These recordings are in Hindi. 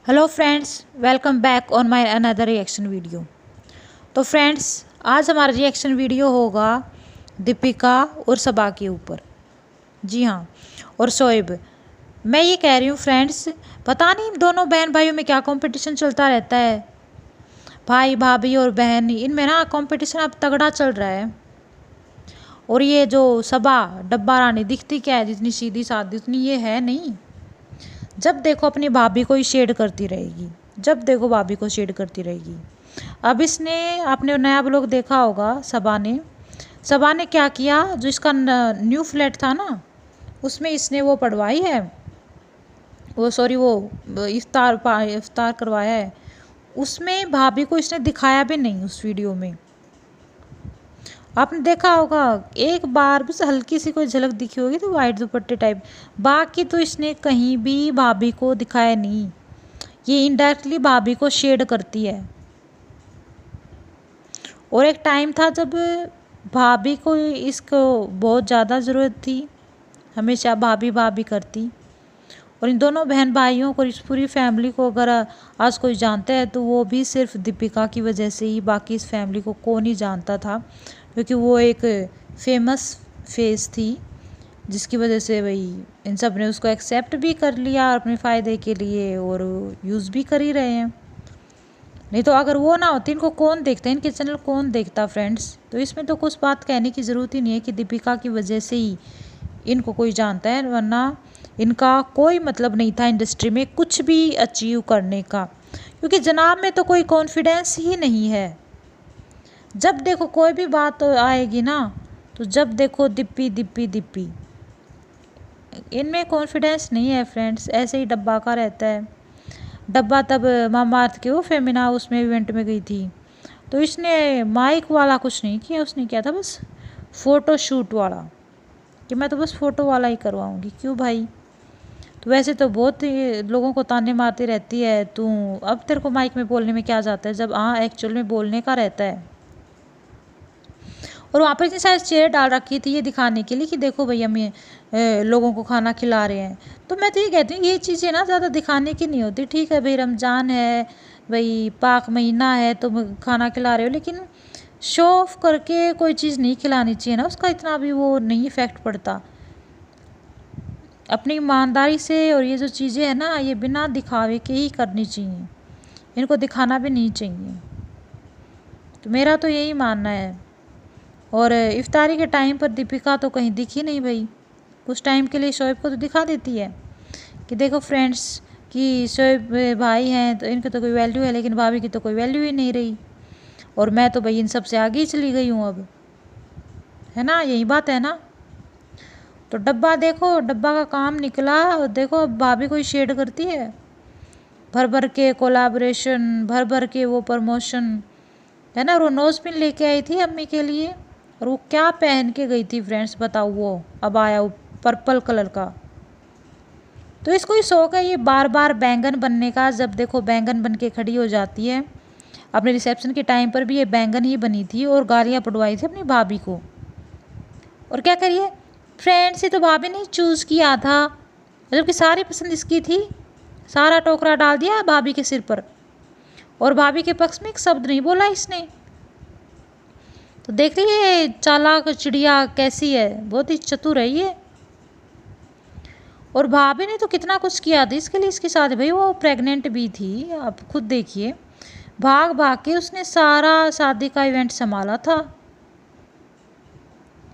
Hello friends, welcome back on my another reaction video. तो फ्रेंड्स, आज हमारा रिएक्शन वीडियो होगा दीपिका और सबा के ऊपर। जी हाँ, और शोएब। मैं ये कह रही हूँ फ्रेंड्स, पता नहीं इन दोनों बहन भाइयों में क्या कंपटीशन चलता रहता है। भाई भाभी और बहन, इनमें ना कंपटीशन अब तगड़ा चल रहा है। और ये जो सबा डब्बा रानी दिखती क्या है, जितनी सीधी सादी उतनी ये है नहीं। जब देखो अपनी भाभी को ही शेड करती रहेगी, जब देखो भाभी को शेड करती रहेगी। अब इसने आपने नया ब्लॉग देखा होगा, सबा ने क्या किया, जो इसका न्यू फ्लैट था ना, उसमें इसने वो पढ़वाई है, वो इफ्तार करवाया है। उसमें भाभी को इसने दिखाया भी नहीं उस वीडियो में। आपने देखा होगा, एक बार बस हल्की सी कोई झलक दिखी होगी तो वाइट दुपट्टे टाइप, बाकी तो इसने कहीं भी भाभी को दिखाया नहीं। ये इनडायरेक्टली भाभी को शेड करती है। और एक टाइम था जब भाभी को इसको बहुत ज़्यादा ज़रूरत थी, हमेशा भाभी भाभी करती। और इन दोनों बहन भाइयों को, इस पूरी फैमिली को अगर आज कोई जानता है तो वो भी सिर्फ दीपिका की वजह से ही। बाकी इस फैमिली को कौन ही जानता था, क्योंकि वो एक फेमस फेस थी, जिसकी वजह से वही इन सब ने उसको एक्सेप्ट भी कर लिया अपने फ़ायदे के लिए, और यूज़ भी कर ही रहे हैं। नहीं तो अगर वो ना होती, इनको कौन देखता, इनके चैनल कौन देखता फ्रेंड्स। तो इसमें तो कुछ बात कहने की ज़रूरत ही नहीं है कि दीपिका की वजह से ही इनको कोई जानता है, वरना इनका कोई मतलब नहीं था इंडस्ट्री में कुछ भी अचीव करने का, क्योंकि जनाब में तो कोई कॉन्फिडेंस ही नहीं है। जब देखो कोई भी बात आएगी ना, तो जब देखो दिप्पी दिप्पी दिप्पी, इनमें कॉन्फिडेंस नहीं है फ्रेंड्स। ऐसे ही डब्बा का रहता है। डब्बा तब मामाअर्थ के वो फेमिना उसमें इवेंट में गई थी, तो इसने माइक वाला कुछ नहीं किया, उसने किया था बस फ़ोटो शूट वाला, कि मैं तो बस फ़ोटो वाला ही करवाऊँगी। क्यों भाई, तो वैसे तो बहुत ही लोगों को ताने मारती रहती है तू, अब तेरे को माइक में बोलने में क्या जाता है, जब हाँ एक्चुअल में बोलने का रहता है। और वहाँ पर इतनी सारी चेयर डाल रखी थी ये दिखाने के लिए कि देखो भैया मैं लोगों को खाना खिला रहे हैं। तो मैं तो ये कहती हूँ, ये चीज़ें ना ज़्यादा दिखाने की नहीं होती। ठीक है भाई, रमज़ान है, भाई पाक महीना है, तो खाना खिला रहे हो, लेकिन शो ऑफ करके कोई चीज़ नहीं खिलानी चाहिए ना, उसका इतना भी वो नहीं इफ़ेक्ट पड़ता। अपनी ईमानदारी से, और ये जो चीज़ें हैं ना, ये बिना दिखावे के ही करनी चाहिए, इनको दिखाना भी नहीं चाहिए। तो मेरा तो यही मानना है। और इफ्तारी के टाइम पर दीपिका तो कहीं दिखी नहीं भाई। कुछ टाइम के लिए शोएब को तो दिखा देती है कि देखो फ्रेंड्स, कि शोएब भाई हैं तो इनकी तो कोई वैल्यू है, लेकिन भाभी की तो कोई वैल्यू ही नहीं रही। और मैं तो भाई इन सब से आगे ही चली गई हूँ अब, है ना, यही बात है ना। तो डब्बा देखो, डब्बा का काम निकला, और देखो अब भाभी कोई शेड करती है, भर भर के कोलाब्रेशन, भर भर के वो प्रमोशन, है ना। वो नोज पिन लेके आई थी अम्मी के लिए, और वो क्या पहन के गई थी फ्रेंड्स बताओ, वो अब आया वो पर्पल कलर का। तो इसको ही शौक है ये बार बार बैंगन बनने का, जब देखो बैंगन बन के खड़ी हो जाती है। अपने रिसेप्शन के टाइम पर भी ये बैंगन ही बनी थी, और गालियाँ पड़वाई थी अपनी भाभी को। और क्या करिए फ्रेंड्स, ये तो भाभी ने चूज़ किया था, जबकि सारी पसंद इसकी थी। सारा टोकरा डाल दिया भाभी के सिर पर, और भाभी के पक्ष में एक शब्द नहीं बोला इसने। तो देख लीजिए चालाक चिड़िया कैसी है, बहुत ही चतुर है ये। और भाभी ने तो कितना कुछ किया था इसके लिए, इसके साथ भाई वो प्रेग्नेंट भी थी, आप खुद देखिए, भाग भाग के उसने सारा शादी का इवेंट संभाला था।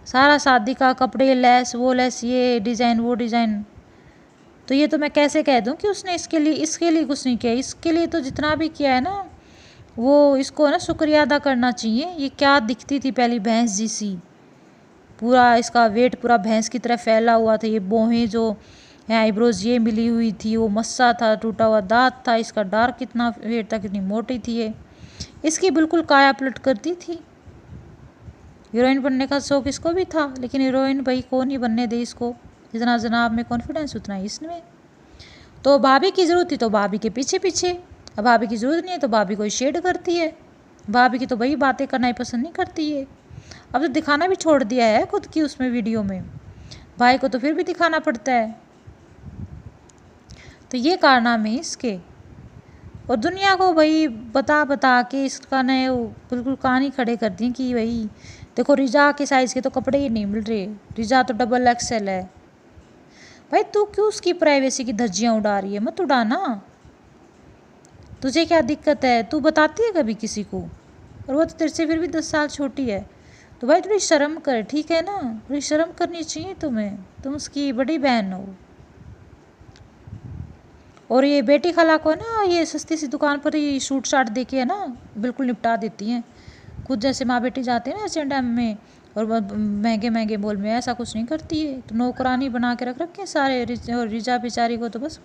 सारा शादी का कपड़े, लेस वो लेस, ये डिज़ाइन वो डिज़ाइन। तो ये तो मैं कैसे कह दूं कि उसने इसके लिए कुछ नहीं किया। इसके लिए तो जितना भी किया है ना, वो इसको ना शुक्रिया अदा करना चाहिए। ये क्या दिखती थी पहली, भैंस जैसी, पूरा इसका वेट पूरा भैंस की तरह फैला हुआ था। ये बोहें जो हैं, आईब्रोज ये मिली हुई थी, वो मस्सा था, टूटा हुआ दांत था इसका, डार्क कितना वेट था, कितनी मोटी थी ये। इसकी बिल्कुल काया पलट करती थी। हीरोइन बनने का शौक इसको भी था, लेकिन हीरोइन भाई कौन ही बनने दे इसको, जितना जनाब में कॉन्फिडेंस उतना ही इसमें। तो भाभी की ज़रूरत थी तो भाभी के पीछे पीछे, अब भाभी की ज़रूरत नहीं है तो भाभी कोई शेड करती है। भाभी की तो भाई बातें करना ही पसंद नहीं करती है। अब तो दिखाना भी छोड़ दिया है खुद की उसमें वीडियो में, भाई को तो फिर भी दिखाना पड़ता है। तो ये कारनामे इसके। और दुनिया को भाई बता बता के इसका नए बिल्कुल कान ही खड़े कर दिए कि भाई देखो रिजा के साइज़ के तो कपड़े ही नहीं मिल रहे, रिजा तो डबल एक्सएल है। भाई तू क्यों उसकी प्राइवेसी की धज्जियाँ उड़ा रही है? मत उड़ाना, तुझे क्या दिक्कत है? तू बताती है कभी किसी को? और वो तो तेरे से फिर भी 10 साल छोटी है, तो भाई थोड़ी शर्म कर, ठीक है ना? थोड़ी शर्म करनी चाहिए तुम्हें, तुम उसकी बड़ी बहन हो। और ये बेटी खाला को ना ये सस्ती सी दुकान पर ही सूट साट दे के है ना बिल्कुल निपटा देती हैं। खुद जैसे माँ बेटी जाते हैं ना H&M में और महंगे महंगे मॉल में, ऐसा कुछ नहीं करती है। तो नौकरानी बना के रख रखे हैं सारे। और रिजा बेचारी को तो बस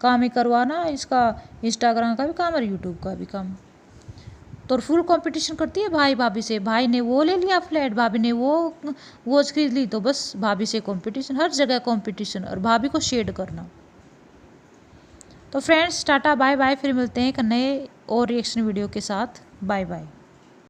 काम ही करवाना, इसका इंस्टाग्राम का भी काम और यूट्यूब का भी काम। तो फुल कंपटीशन करती है भाई भाभी से। भाई ने वो ले लिया फ्लैट, भाभी ने वो वॉच खरीद ली, तो बस भाभी से कंपटीशन, हर जगह कंपटीशन, और भाभी को शेड करना। तो फ्रेंड्स टाटा बाय बाय, फिर मिलते हैं एक नए और रिएक्शन वीडियो के साथ। Bye bye.